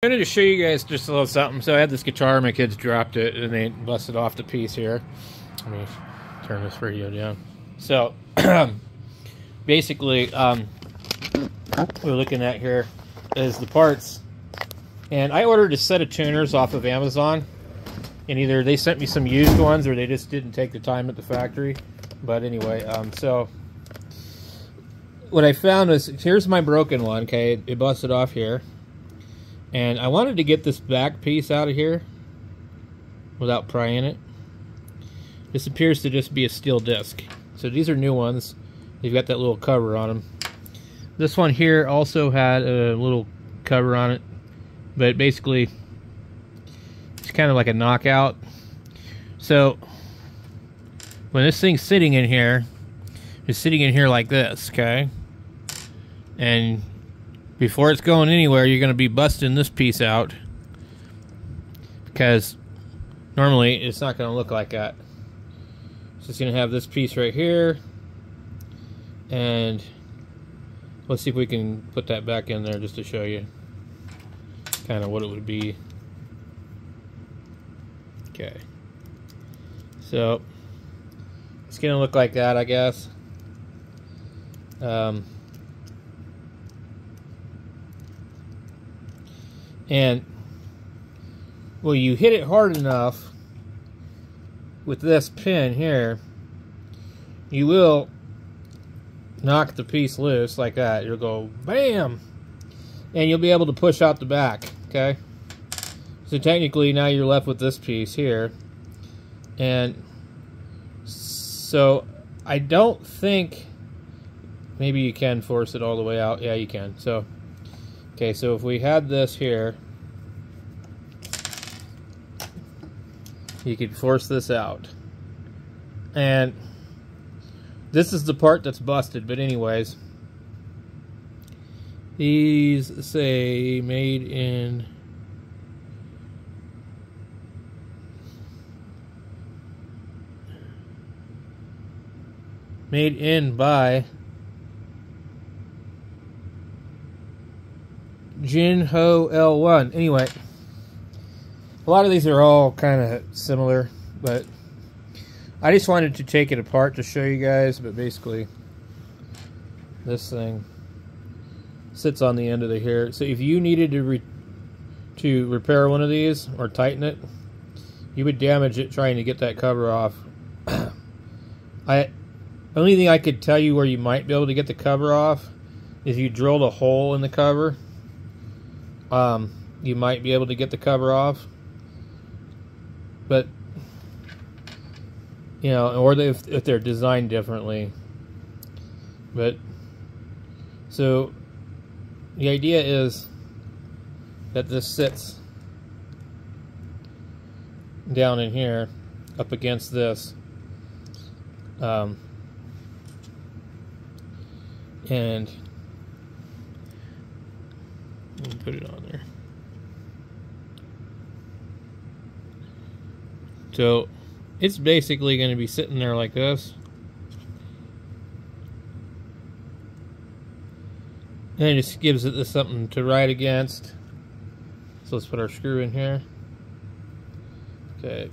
I wanted to show you guys just a little something. So I had this guitar, my kids dropped it, and they busted off the piece here. Let me turn this radio down. So, basically, what we're looking at here is the parts. And I ordered a set of tuners off of Amazon. And either they sent me some used ones, or they just didn't take the time at the factory. But anyway, so what I found was, here's my broken one, okay? It busted off here. And I wanted to get this back piece out of here without prying it. This appears to just be a steel disc. So these are new ones. They've got that little cover on them. This one here also had a little cover on it. But basically, it's kind of like a knockout. So when this thing's sitting in here, it's sitting in here like this, okay? And before it's going anywhere, you're going to be busting this piece out, because normally it's not going to look like that. So it's going to have this piece right here, and let's see if we can put that back in there just to show you kind of what it would be. Okay, so it's going to look like that, I guess. And well, you hit it hard enough with this pin here, you will knock the piece loose like that. You'll go bam, and you'll be able to push out the back. Okay, so technically now you're left with this piece here, and so I don't think, maybe you can force it all the way out. Yeah, you can. So okay, so if we had this here, you could force this out. And this is the part that's busted, but anyways, these say made in by Jinho L1. Anyway, a lot of these are all kind of similar, but I just wanted to take it apart to show you guys. But basically, this thing sits on the end of the here. So if you needed to repair one of these or tighten it, you would damage it trying to get that cover off. The only thing I could tell you where you might be able to get the cover off is you drilled a hole in the cover. You might be able to get the cover off, but you know, or if they're designed differently. But so the idea is that this sits down in here up against this, and put it on there. So it's basically going to be sitting there like this. And it just gives it something to ride against. So let's put our screw in here. Okay.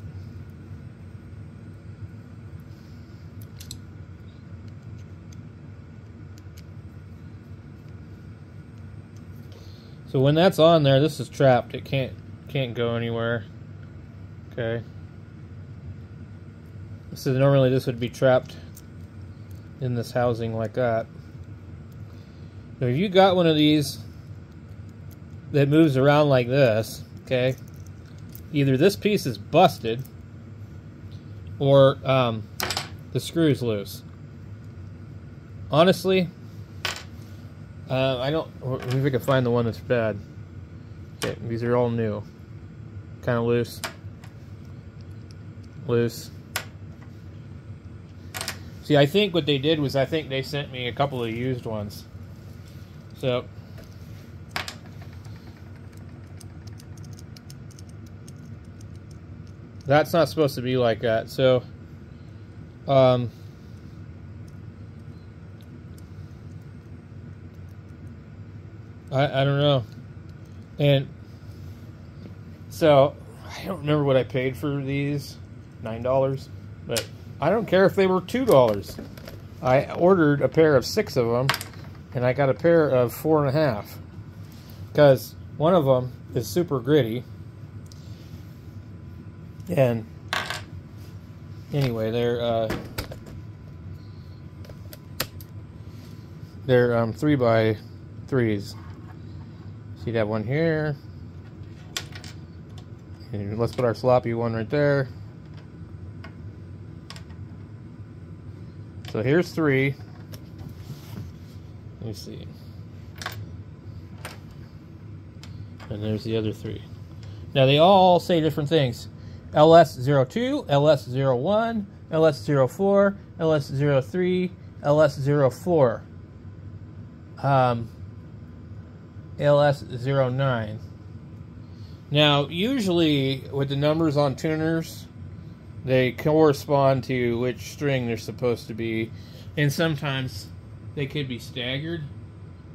So when that's on there, this is trapped. It can't go anywhere. Okay. So normally this would be trapped in this housing like that. So if you got one of these that moves around like this, okay, either this piece is busted or the screw's loose. Honestly, I don't. Maybe we can find the one that's bad. Okay, these are all new. Kind of loose. Loose. See, I think what they did was, I think they sent me a couple of used ones. So that's not supposed to be like that. So I don't know. And So I don't remember what I paid for these, $9, but I don't care if they were $2. I ordered a pair of 6 of them, and I got a pair of 4.5, because one of them is super gritty. And anyway, they're 3x3s. So you'd have one here, and let's put our sloppy one right there. So here's 3. Let me see. And there's the other 3. Now they all say different things. LS02, LS01, LS04, LS03, LS04, LS09. Now, usually with the numbers on tuners, they correspond to which string they're supposed to be, and sometimes they could be staggered.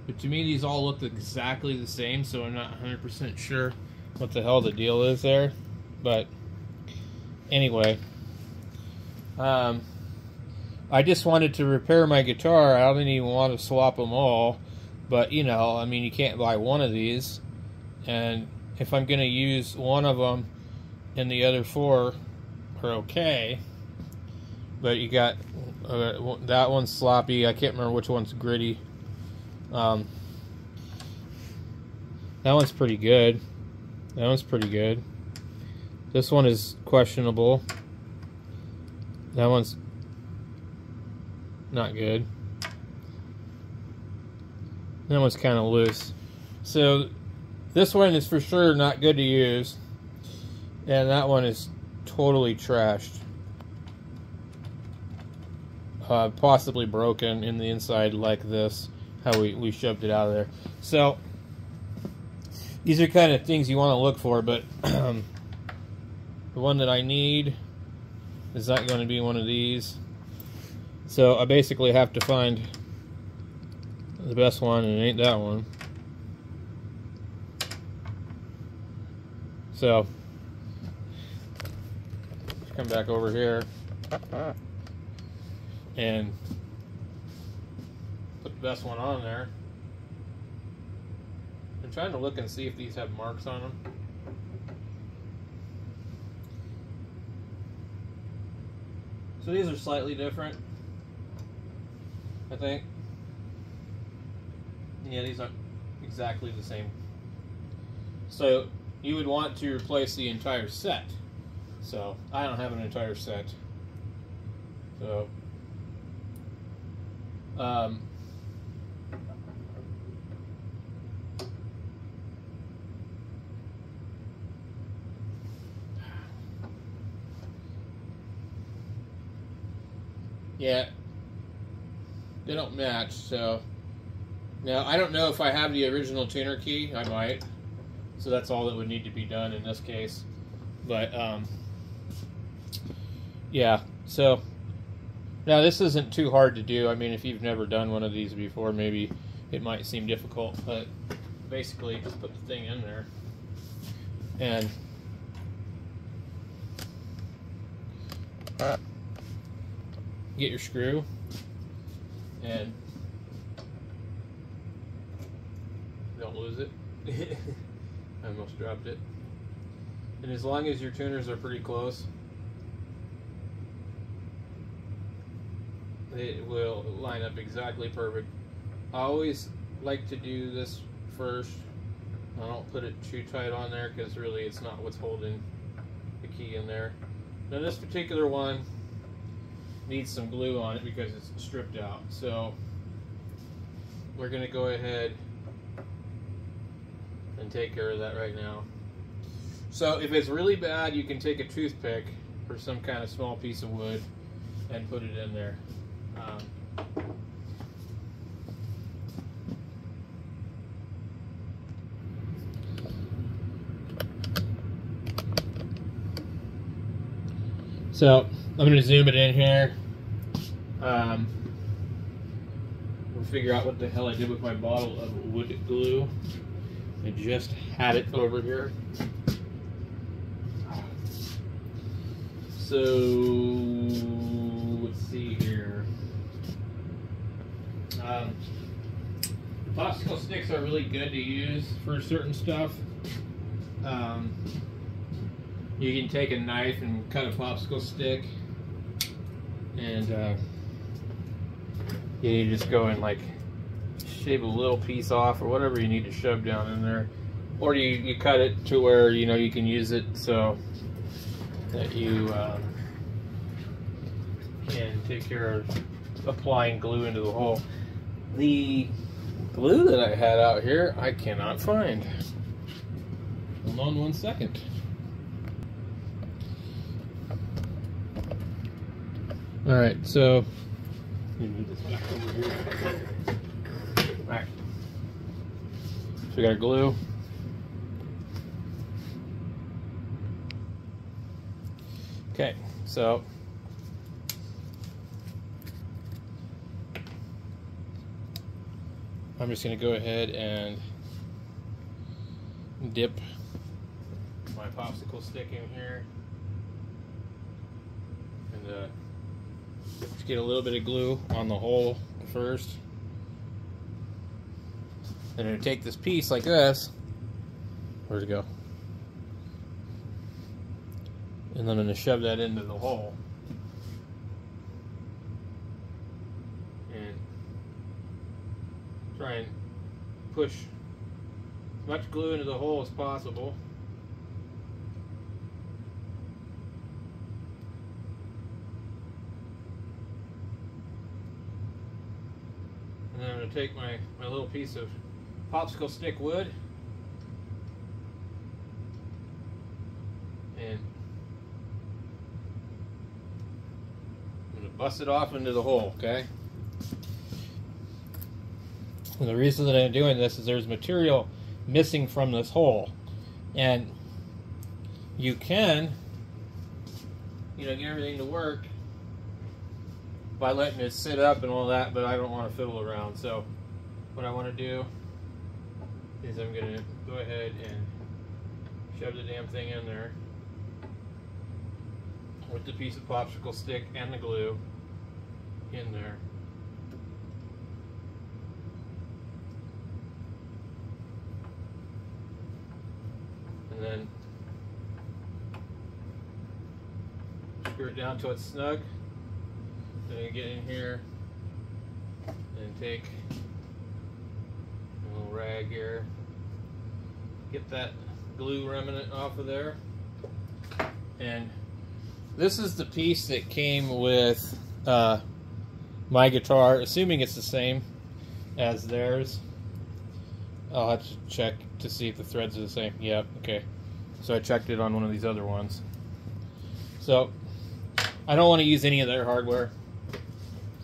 But to me, these all look exactly the same, so I'm not 100% sure what the hell the deal is there. But anyway, I just wanted to repair my guitar. I didn't even want to swap them all, but you know, I mean, you can't buy one of these, and if I'm going to use one of them and the other 4 are okay, but you got that one's sloppy. I can't remember which one's gritty. That one's pretty good. That one's pretty good. This one is questionable. That one's not good. That one's kind of loose. So this one is for sure not good to use, and that one is totally trashed. Possibly broken in the inside like this, how we shoved it out of there. So these are kind of things you want to look for, but the one that I need is not going to be one of these. So I basically have to find the best one, and it ain't that one. So come back over here and put the best one on there. I'm trying to look and see if these have marks on them. So these are slightly different, I think. Yeah, these aren't exactly the same. So you would want to replace the entire set. So I don't have an entire set. So yeah, they don't match. So now I don't know if I have the original tuner key. I might. So that's all that would need to be done in this case. But yeah, so now this isn't too hard to do. I mean, if you've never done one of these before, maybe it might seem difficult, but basically just put the thing in there and get your screw and don't lose it. I almost dropped it. And as long as your tuners are pretty close, it will line up exactly perfect. I always like to do this first. I don't put it too tight on there because really it's not what's holding the key in there. Now this particular one needs some glue on it because it's stripped out. So we're going to go ahead and take care of that right now. So if it's really bad, you can take a toothpick or some kind of small piece of wood and put it in there. So I'm going to zoom it in here. We'll figure out what the hell I did with my bottle of wood glue. I just had it over here. So let's see here. Popsicle sticks are really good to use for certain stuff. You can take a knife and cut a popsicle stick, and you just go and like shave a little piece off or whatever you need to shove down in there, or you cut it to where you can use it so that you can take care of applying glue into the hole. The glue that I had out here I cannot find. Hold on 1 second. Alright, so you move this back over here. Alright. So we got our glue. Okay, so I'm just going to go ahead and dip my popsicle stick in here and just get a little bit of glue on the hole first. Then I'm going to take this piece like this. Where'd it go? And then I'm going to shove that into the hole. And try and push as much glue into the hole as possible. And then I'm going to take my little piece of popsicle stick wood and I'm going to bust it off into the hole, okay? And the reason that I'm doing this is there's material missing from this hole, and you can, get everything to work by letting it sit up and all that, but I don't want to fiddle around. So what I want to do is I'm going to go ahead and shove the damn thing in there with the piece of popsicle stick and the glue in there. And then screw it down till it's snug. Then I get in here and take a little rag here, get that glue remnant off of there. And this is the piece that came with my guitar, assuming it's the same as theirs. I'll have to check to see if the threads are the same. Yep, okay. So I checked it on one of these other ones. So I don't want to use any of their hardware,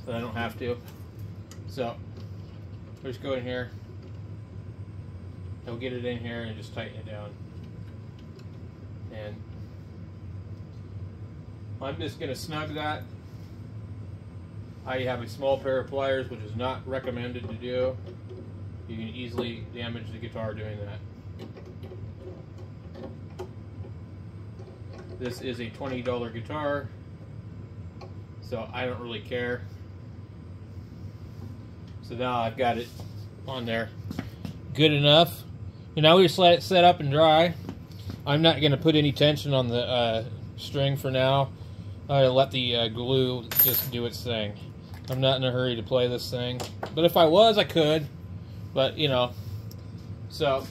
so I don't have to. So just go in here, I'll get it in here and just tighten it down. And I'm just going to snug that. I have a small pair of pliers, which is not recommended to do. You can easily damage the guitar doing that. This is a $20 guitar, so I don't really care. So now I've got it on there good enough. And now we just let it set up and dry. I'm not going to put any tension on the string for now. I'll let the glue just do its thing. I'm not in a hurry to play this thing, but if I was, I could. But so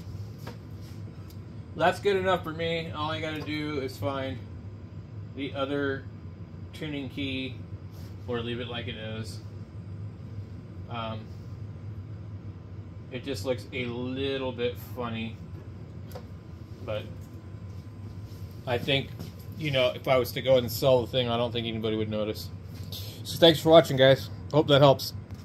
that's good enough for me. All I got to do is find the other tuning key, or leave it like it is. It just looks a little bit funny, but I think, if I was to go and sell the thing, I don't think anybody would notice. So thanks for watching, guys. Hope that helps.